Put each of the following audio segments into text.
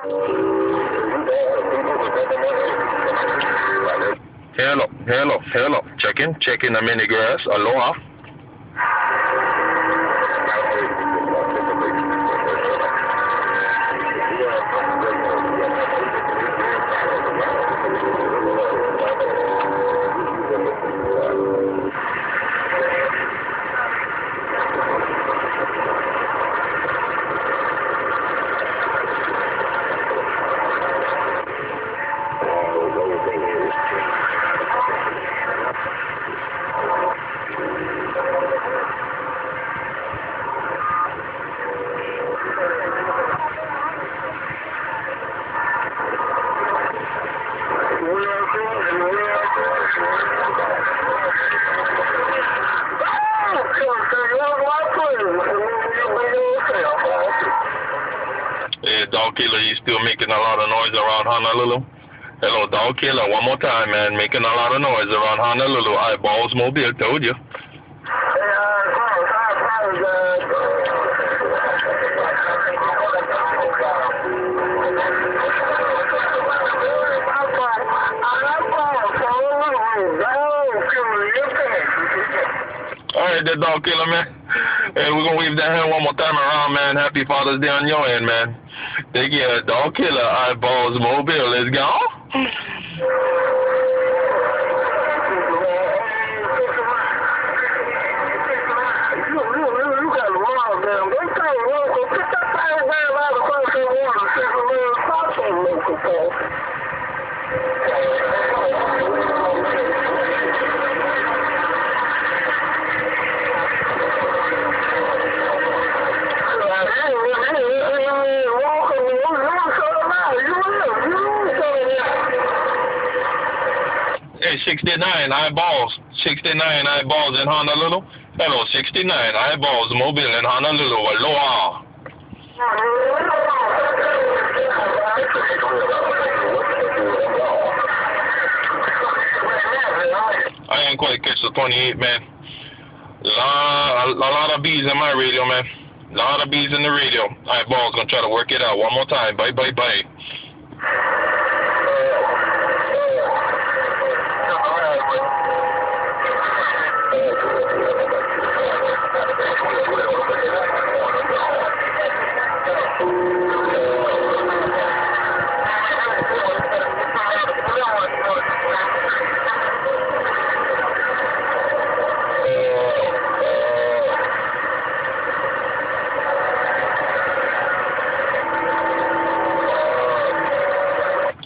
Hello, hello, hello. Checking the mini grass. Aloha. Hey, Dog Killer, you still making a lot of noise around Honolulu? Hello, Dog Killer, one more time, man. Making a lot of noise around Honolulu. Eyeballs Mobile, told you. Alright, that Dog Killer, man. Hey, we're gonna wave that hand one more time around, man. Happy Father's Day on your end, man. Take care, Dog Killer, Eyeballs Mobile. Let's go. Hey, 69 Eyeballs. 69 Eyeballs in Honolulu. Hello, 69 Eyeballs Mobile in Honolulu. Aloha. I ain't quite catch the 28, man. A lot of bees in my radio, man. A lot of bees in the radio. Eyeballs gonna try to work it out one more time. Bye, bye, bye.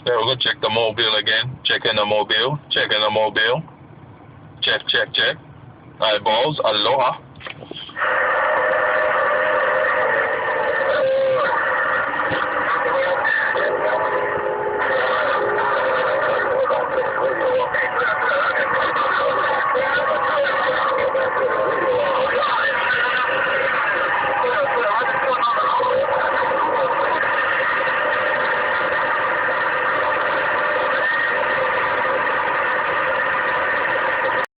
Yeah, we're gonna check the mobile again. Checking the mobile. Checking the mobile. Check. Eyeballs. Aloha.